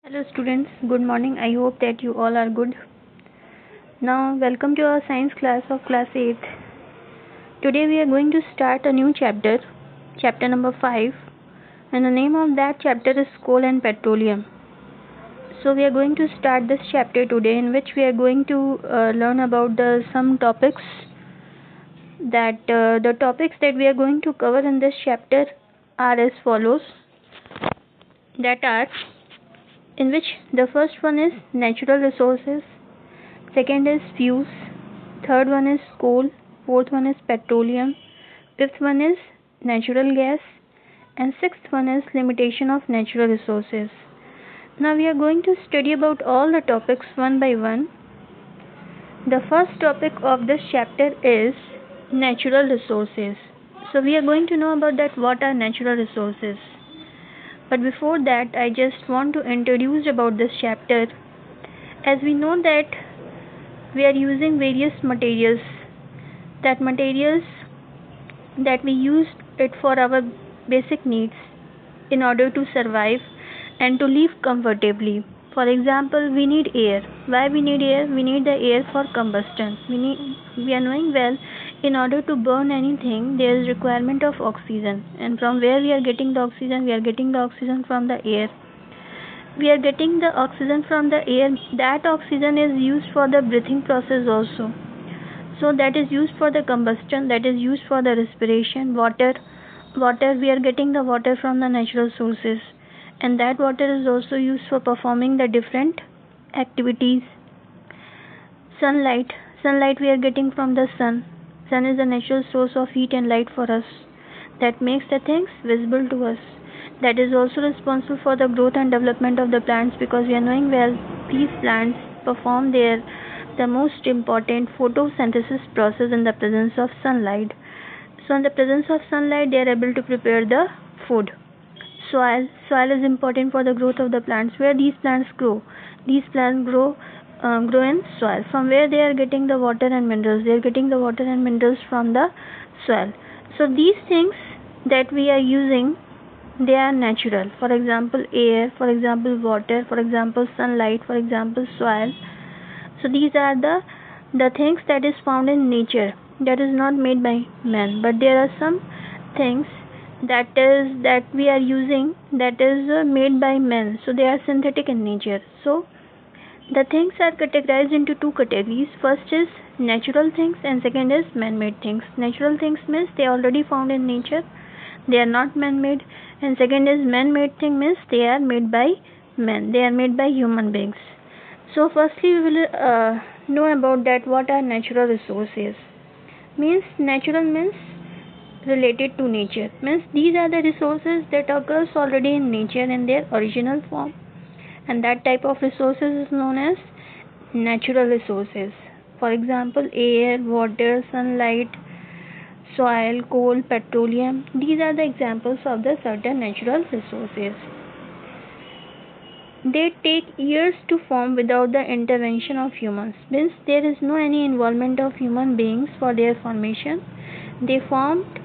Hello students, good morning. I hope that you all are good. Now welcome to our science class of class 8th. Today we are going to start a new chapter, chapter number 5, and the name of that chapter is coal and petroleum. So we are going to start this chapter today, in which we are going to learn about some topics the topics that we are going to cover in this chapter are as follows, that are, in which the first one is natural resources, second is fuels, third one is coal, fourth one is petroleum, fifth one is natural gas, and sixth one is limitation of natural resources. Now we are going to study about all the topics one by one. The first topic of this chapter is natural resources. So we are going to know about that, what are natural resources. But before that, I just want to introduce about this chapter. As we know that we are using various materials, that we use it for our basic needs in order to survive and to live comfortably. For example, we need air. Why we need air? We need the air for combustion. We are knowing well, in order to burn anything there is requirement of oxygen, and from where we are getting the oxygen? We are getting the oxygen from the air. We are getting the oxygen from the air. That oxygen is used for the breathing process also. So that is used for the combustion, that is used for the respiration. Water, we are getting the water from the natural sources, and that water is also used for performing the different activities. Sunlight, we are getting from the sun. Sun is a natural source of heat and light for us, that makes the things visible to us. That is also responsible for the growth and development of the plants, because we are knowing well these plants perform the most important photosynthesis process in the presence of sunlight. So in the presence of sunlight they are able to prepare the food. Soil is important for the growth of the plants. Where these plants grow? These plants grow in soil. From where they are getting the water and minerals? They are getting the water and minerals from the soil. So these things that we are using, they are natural. For example, air, for example, water, for example, sunlight, for example, soil. So these are the things that is found in nature, that is not made by man. But there are some things that we are using, that is made by men, so they are synthetic in nature. So the things are categorized into two categories. First is natural things, and second is man-made things. Natural things means they are already found in nature, they are not man-made. And second is man-made thing, means they are made by men, they are made by human beings. So firstly we will know about that, what are natural resources. Natural means related to nature, means these are the resources that occurs already in nature in their original form, and that type of resources is known as natural resources. For example, air, water, sunlight, soil, coal, petroleum, these are the examples of the certain natural resources. They take years to form without the intervention of humans, means there is no any involvement of human beings for their formation. They formed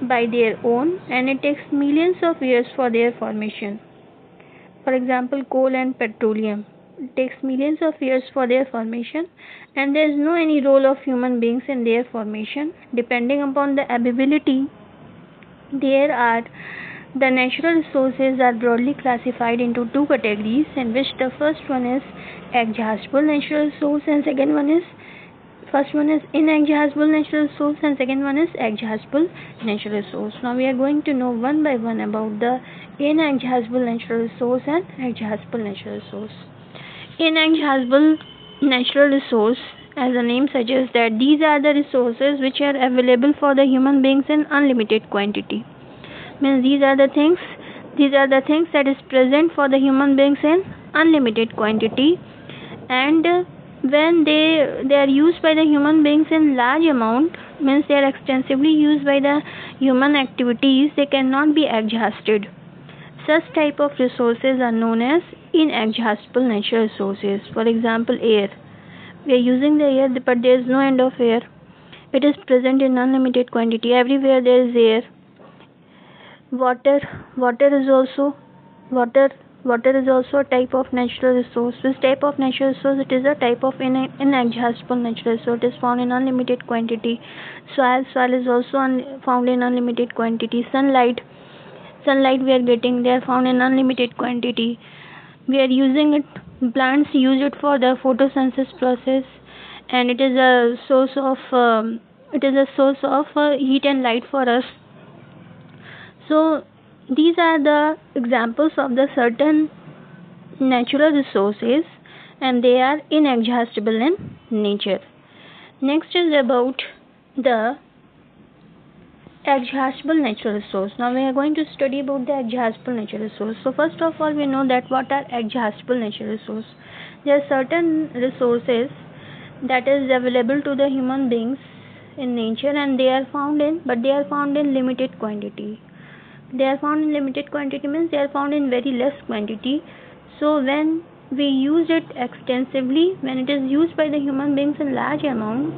by their own, and it takes millions of years for their formation. For example, coal and petroleum, it takes millions of years for their formation, and there is no any role of human beings in their formation. Depending upon the availability, the natural resources are broadly classified into two categories, in which the first one is exhaustible natural resource, and first one is inexhaustible natural resource, and second one is exhaustible natural resource. Now we are going to know one by one about the inexhaustible natural resource and exhaustible natural resource. Inexhaustible natural resource, as the name suggests, that these are the resources which are available for the human beings in unlimited quantity. Means these are the things that is present for the human beings in unlimited quantity, and when they are used by the human beings in large amount, means they are extensively used by the human activities, they cannot be exhausted. Such type of resources are known as inexhaustible natural resources. For example, air. We are using the air, but there is no end of air. It is present in unlimited quantity. Everywhere there is air. Water is also water Water is also a type of natural resource. This type of natural resource, it is a type of inexhaustible natural resource. It is found in unlimited quantity. Soil is also found in unlimited quantity. Sunlight we are getting, they are found in unlimited quantity. We are using it, plants use it for the photosynthesis process, and it is a source of heat and light for us. So these are the examples of the certain natural resources, and they are inexhaustible in nature. Next is about the exhaustible natural resource. Now we are going to study about the exhaustible natural resource. So first of all, we know that what are exhaustible natural resource. There are certain resources that is available to the human beings in nature, and they are found in limited quantity. They are found in limited quantity means they are found in very less quantity. So when we use it extensively, when it is used by the human beings in large amount,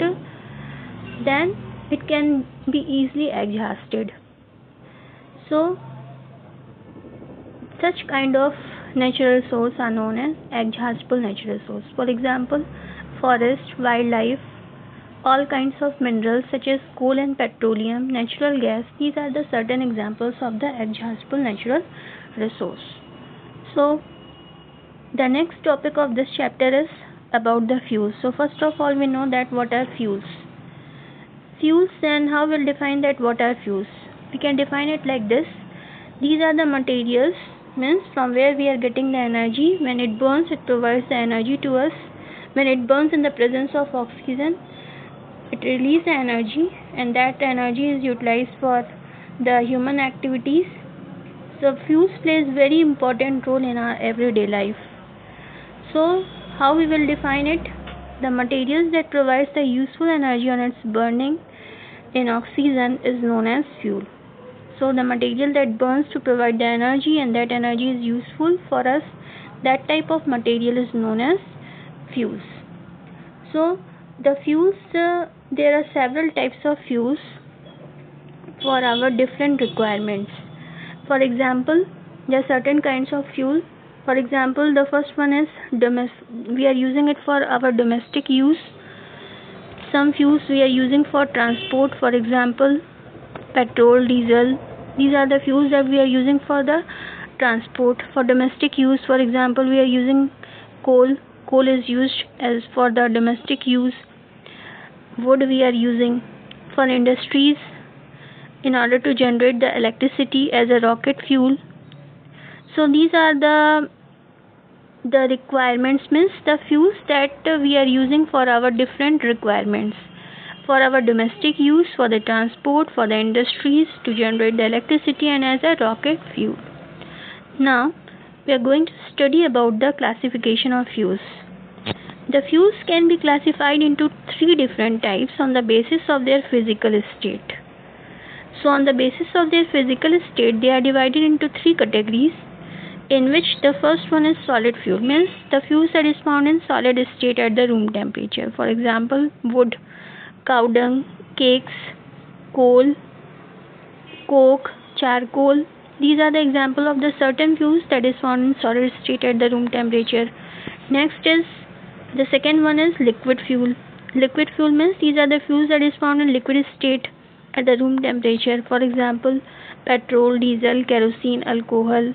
then it can be easily exhausted. So such kind of natural resource are known as exhaustible natural resource. For example, forest, wildlife, all kinds of minerals such as coal and petroleum, natural gas, these are the certain examples of the exhaustible natural resource. So the next topic of this chapter is about the fuels. So first of all, we know that what are fuels. Fuels, and how we'll define that what are fuels. We can define it like this. These are the materials, means from where we are getting the energy. When it burns, it provides the energy to us. When it burns in the presence of oxygen, it releases the energy, and that energy is utilized for the human activities. So fuels plays very important role in our everyday life. So how we will define it? The materials that provides the useful energy on its burning in oxygen is known as fuel. So the material that burns to provide the energy, and that energy is useful for us, that type of material is known as fuels. So the fuels, there are several types of fuels for our different requirements. For example, there are certain kinds of fuel. For example, the first one is we are using it for our domestic use. Some fuels we are using for transport. For example, petrol, diesel. These are the fuels that we are using for the transport. For domestic use, for example, we are using coal. Coal is used as for the domestic use. Wood we are using for industries in order to generate the electricity as a rocket fuel. So these are the requirements, means the fuels that we are using for our different requirements, for our domestic use, for the transport, for the industries, to generate the electricity, and as a rocket fuel. Now we are going to study about the classification of fuels. The fuels can be classified into three different types on the basis of their physical state. So on the basis of their physical state, they are divided into three categories, in which the first one is solid fuel, means the fuels that is found in solid state at the room temperature. For example, wood, cow dung, cakes, coal, coke, charcoal. These are the example of the certain fuels that is found in solid state at the room temperature. Next is the second one is liquid fuel. Liquid fuel means these are the fuels that is found in liquid state at the room temperature. For example, petrol, diesel, kerosene, alcohol,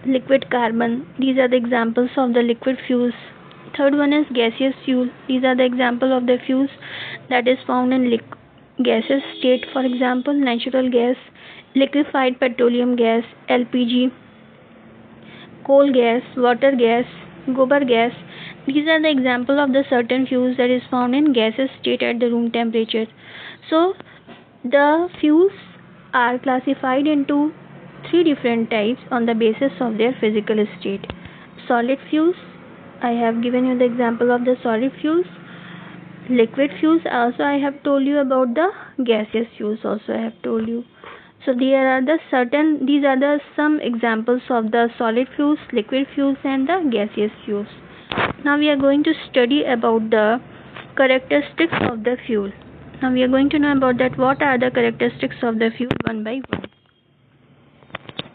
liquid carbon. These are the examples of the liquid fuels. Third one is gaseous fuel. These are the example of the fuels that is found in gaseous state. For example, natural gas, liquefied petroleum gas, LPG, coal gas, water gas, gobar gas. These are the example of the certain fuels that is found in gaseous state at the room temperature. So the fuels are classified into three different types on the basis of their physical state. Solid fuels, I have given you the example of the solid fuels. Liquid fuels, also I have told you about. The gaseous fuels also I have told you. So these are the some examples of the solid fuels, liquid fuels, and the gaseous fuels. Now we are going to study about the characteristics of the fuel. Now we are going to know about that what are the characteristics of the fuel one by one.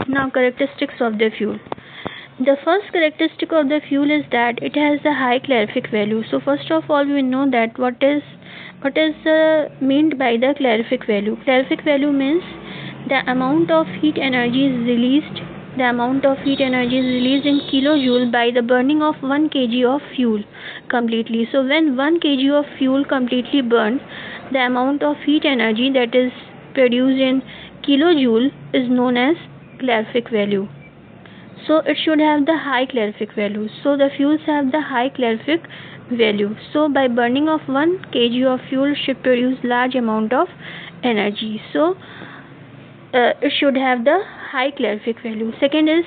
Now characteristics of the fuel. The first characteristic of the fuel is that it has a high calorific value. So first of all, we know that what is meant by the calorific value. Calorific value means the amount of heat energy is released. The amount of heat energy is released in kilojoule by the burning of 1 kg of fuel completely. So when 1 kg of fuel completely burned, the amount of heat energy that is produced in kilojoule is known as calorific value. So it should have the high calorific value. So the fuels have the high calorific value. So by burning of 1 kg of fuel should produce large amount of energy. So it should have the high calorific value. Second is,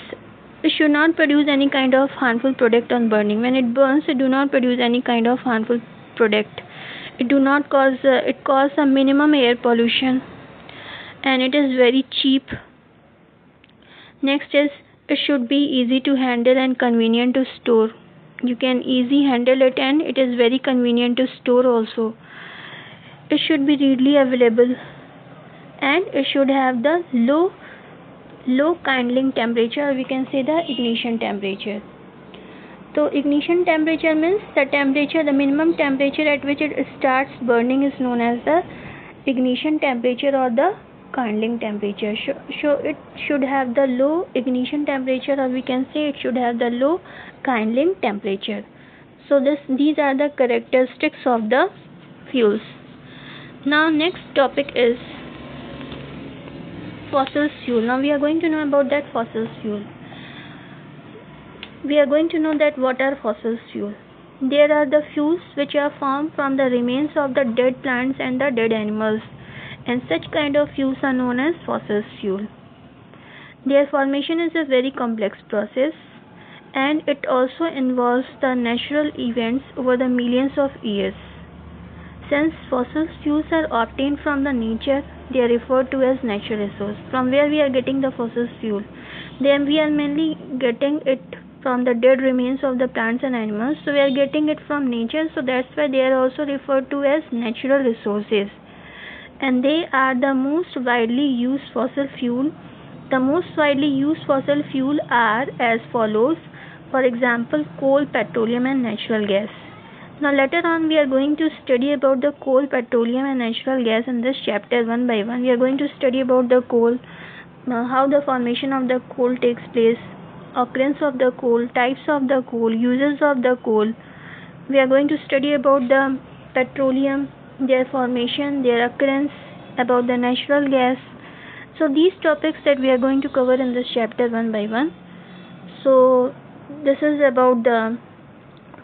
it should not produce any kind of harmful product on burning. When it burns, it do not produce any kind of harmful product. It do not cause it cause a minimum air pollution, and it is very cheap. Next is, it should be easy to handle and convenient to store. You can easily handle it, and it is very convenient to store also. It should be readily available, and it should have the low kindling temperature, or we can say the ignition temperature. So ignition temperature means the minimum temperature at which it starts burning is known as the ignition temperature or the kindling temperature. So it should have the low ignition temperature, or we can say it should have the low kindling temperature. So these are the characteristics of the fuels. Now next topic is fossil fuel. Now we are going to know about that fossil fuel. We are going to know that what are fossil fuel. There are the fuels which are formed from the remains of the dead plants and the dead animals, and such kind of fuels are known as fossil fuel. Their formation is a very complex process, and it also involves the natural events over the millions of years. Since fossil fuels are obtained from the nature, they are referred to as natural resource. From where we are getting the fossil fuel? Then we are mainly getting it from the dead remains of the plants and animals. So we are getting it from nature, so that's why they are also referred to as natural resources. And they are the most widely used fossil fuel. The most widely used fossil fuel are as follows. For example, coal, petroleum and natural gas. Now later on we are going to study about the coal, petroleum and natural gas in this chapter one by one. We are going to study about the coal, how the formation of the coal takes place, occurrence of the coal, types of the coal, uses of the coal. We are going to study about the petroleum, their formation, their occurrence, about the natural gas. So these topics that we are going to cover in this chapter one by one. So this is about the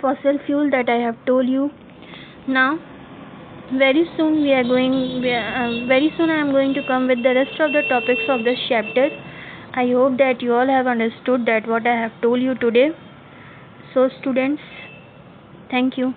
fossil fuel that I have told you. Now very soon I am going to come with the rest of the topics of this chapter. I hope that you all have understood that what I have told you today. So students, thank you.